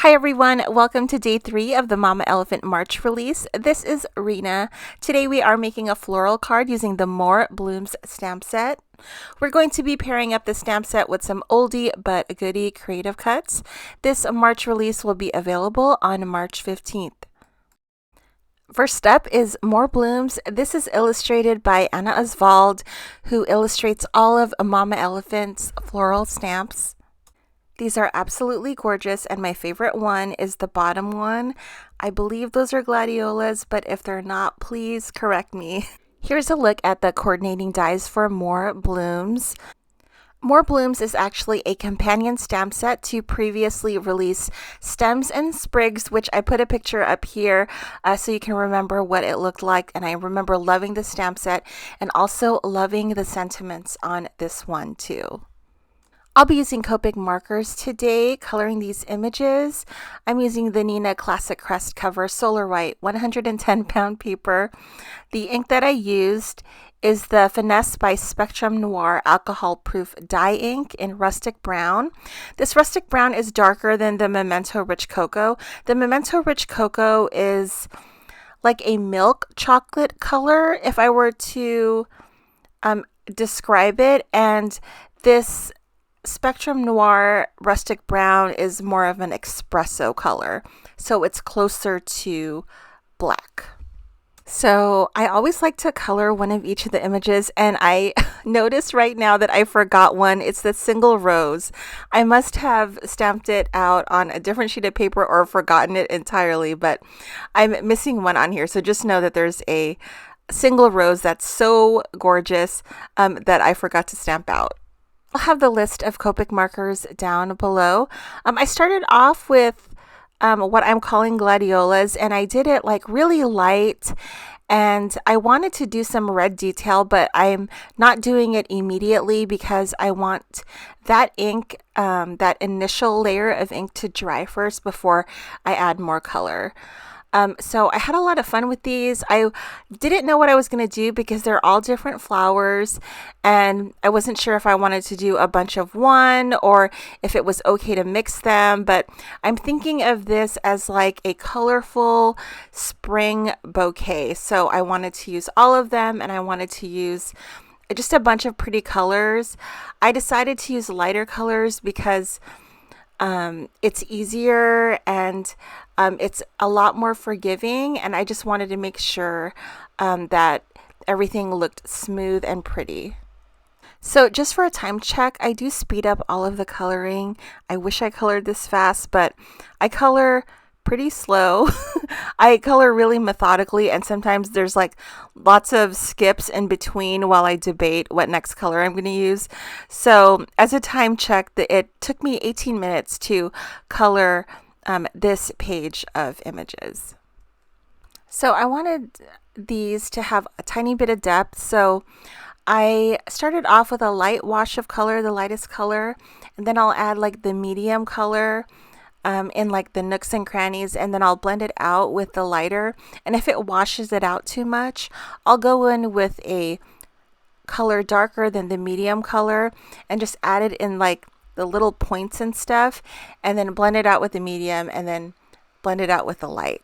Hi everyone, welcome to day 3 of the Mama Elephant March release. This is Rena. Today we are making a floral card using the More Blooms stamp set. We're going to be pairing up the stamp set with some oldie but goodie creative cuts. This March release will be available on March 15th. First up is More Blooms. This is illustrated by Anna Oswald, who illustrates all of Mama Elephant's floral stamps. These are absolutely gorgeous, and my favorite one is the bottom one. I believe those are Gladiolus, but if they're not, please correct me. Here's a look at the coordinating dies for More Blooms. More Blooms is actually a companion stamp set to previously released Stems and Sprigs, which I put a picture up here so you can remember what it looked like. And I remember loving the stamp set and also loving the sentiments on this one too. I'll be using Copic markers today, coloring these images. I'm using the Nina Classic Crest Cover Solar White 110 pound paper. The ink that I used is the Finesse by Spectrum Noir alcohol proof dye ink in rustic brown. This rustic brown is darker than the Memento Rich Cocoa. The Memento Rich Cocoa is like a milk chocolate color if I were to describe it, and this Spectrum Noir Rustic Brown is more of an espresso color, so it's closer to black. So I always like to color one of each of the images, and I noticed right now that I forgot one. It's the single rose. I must have stamped it out on a different sheet of paper or forgotten it entirely, but I'm missing one on here, so just know that there's a single rose that's so gorgeous that I forgot to stamp out. I'll have the list of Copic markers down below. I started off with what I'm calling Gladiolus, and I did it like really light, and I wanted to do some red detail, but I'm not doing it immediately because I want that ink, that initial layer of ink to dry first before I add more color. So I had a lot of fun with these. I didn't know what I was going to do because they're all different flowers, and I wasn't sure if I wanted to do a bunch of one or if it was okay to mix them, but I'm thinking of this as like a colorful spring bouquet. So I wanted to use all of them, and I wanted to use just a bunch of pretty colors. I decided to use lighter colors because it's easier and it's a lot more forgiving, and I just wanted to make sure that everything looked smooth and pretty. So just for a time check, I do speed up all of the coloring. I wish I colored this fast, but I color pretty slow. I color really methodically, and sometimes there's like lots of skips in between while I debate what next color I'm going to use. So as a time check, it took me 18 minutes to color this page of images. So I wanted these to have a tiny bit of depth, so I started off with a light wash of color, the lightest color, and then I'll add like the medium color in like the nooks and crannies, and then I'll blend it out with the lighter. And if it washes it out too much, I'll go in with a color darker than the medium color and just add it in like the little points and stuff, and then blend it out with the medium, and then blend it out with the light.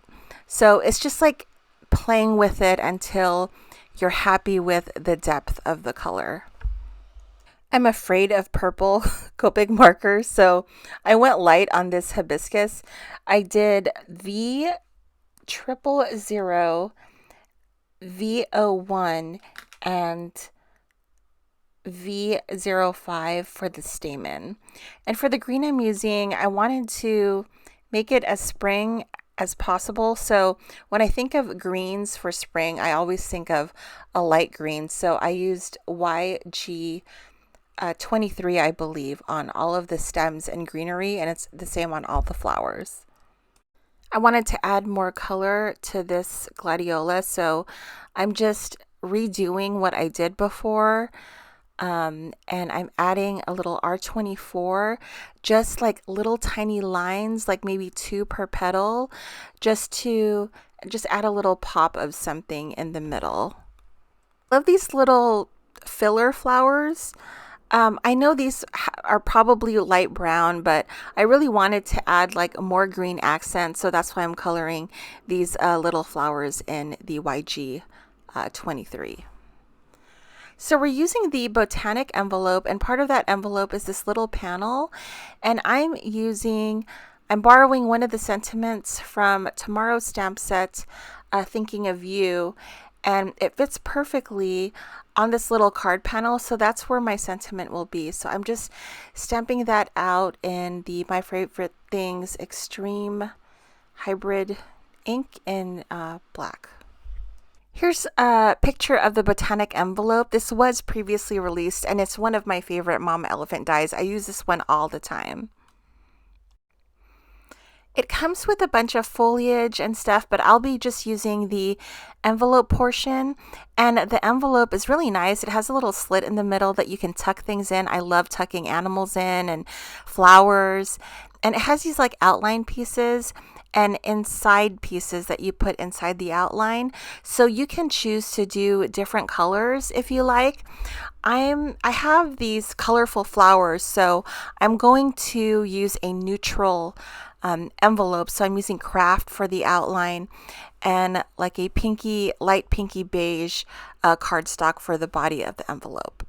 So it's just like playing with it until you're happy with the depth of the color. I'm afraid of purple Copic markers, so I went light on this hibiscus. I did V000, V01, and V05 for the stamen. And for the green I'm using, I wanted to make it as spring as possible. So when I think of greens for spring, I always think of a light green. So I used YG 23, I believe, on all of the stems and greenery, and it's the same on all the flowers. I wanted to add more color to this Gladiolus, so I'm just redoing what I did before. And I'm adding a little R24, just like little tiny lines, like maybe 2 per petal, just add a little pop of something in the middle. Love these little filler flowers. I know these are probably light brown, but I really wanted to add like more green accents, so that's why I'm coloring these little flowers in the YG 23. So we're using the Botanic envelope, and part of that envelope is this little panel, and I'm borrowing one of the sentiments from tomorrow's stamp set, Thinking of You, and it fits perfectly on this little card panel, so that's where my sentiment will be. So I'm just stamping that out in the My Favorite Things Extreme Hybrid ink in black. Here's a picture of the Botanic envelope. This was previously released, and it's one of my favorite Mama Elephant dies. I use this one all the time. It comes with a bunch of foliage and stuff, but I'll be just using the envelope portion. And the envelope is really nice. It has a little slit in the middle that you can tuck things in. I love tucking animals in and flowers. And it has these like outline pieces and inside pieces that you put inside the outline. So you can choose to do different colors if you like. I have these colorful flowers, so I'm going to use a neutral envelope. So I'm using craft for the outline and like a light pinky beige cardstock for the body of the envelope.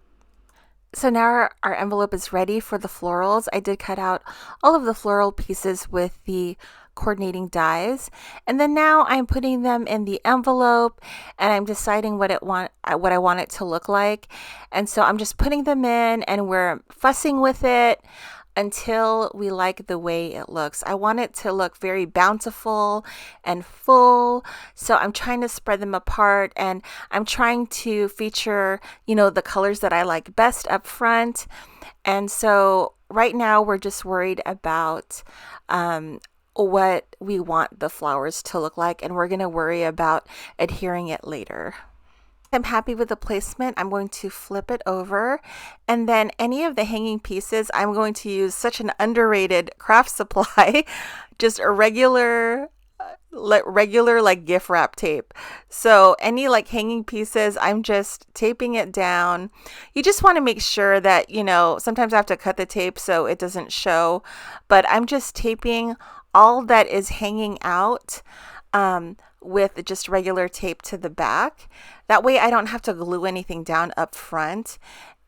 So now our envelope is ready for the florals. I did cut out all of the floral pieces with the coordinating dies, and then now I'm putting them in the envelope and I'm deciding what I want it to look like. And so I'm just putting them in and we're fussing with it until we like the way it looks. I want it to look very bountiful and full, so I'm trying to spread them apart, and I'm trying to feature, the colors that I like best up front. And so right now we're just worried about what we want the flowers to look like, and we're going to worry about adhering it later. I'm happy with the placement. I'm going to flip it over, and then any of the hanging pieces, I'm going to use such an underrated craft supply, just a regular like gift wrap tape. So any like hanging pieces, I'm just taping it down. You just want to make sure that, sometimes I have to cut the tape so it doesn't show, but I'm just taping all that is hanging out with just regular tape to the back. That way I don't have to glue anything down up front,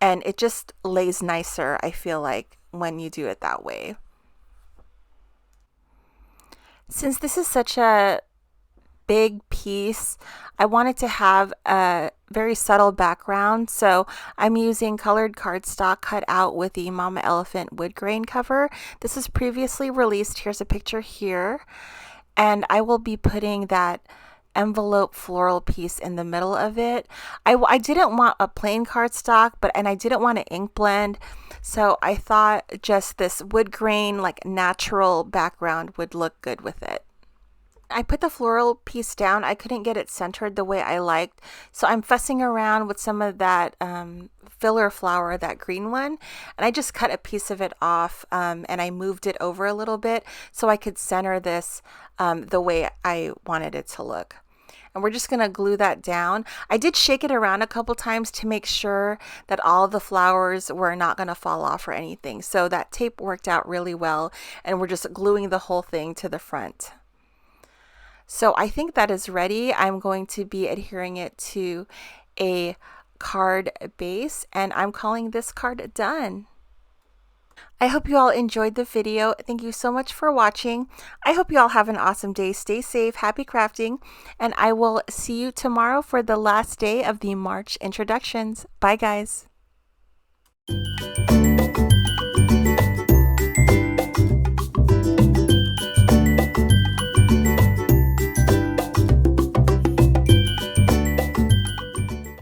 and it just lays nicer, I feel like, when you do it that way. Since this is such a big piece, I wanted to have a very subtle background, so I'm using colored cardstock cut out with the Mama Elephant Woodgrain cover. This is previously released. Here's a picture here, and I will be putting that envelope floral piece in the middle of it. I didn't want a plain cardstock, and I didn't want an ink blend, so I thought just this wood grain like natural background would look good with it. I put the floral piece down. I couldn't get it centered the way I liked, so I'm fussing around with some of that filler flower, that green one, and I just cut a piece of it off, and I moved it over a little bit so I could center this the way I wanted it to look. And we're just going to glue that down. I did shake it around a couple times to make sure that all the flowers were not going to fall off or anything. So that tape worked out really well, and we're just gluing the whole thing to the front. So I think that is ready. I'm going to be adhering it to a card base, and I'm calling this card done. I hope you all enjoyed the video. Thank you so much for watching. I hope you all have an awesome day. Stay safe, happy crafting, and I will see you tomorrow for the last day of the March introductions. Bye, guys.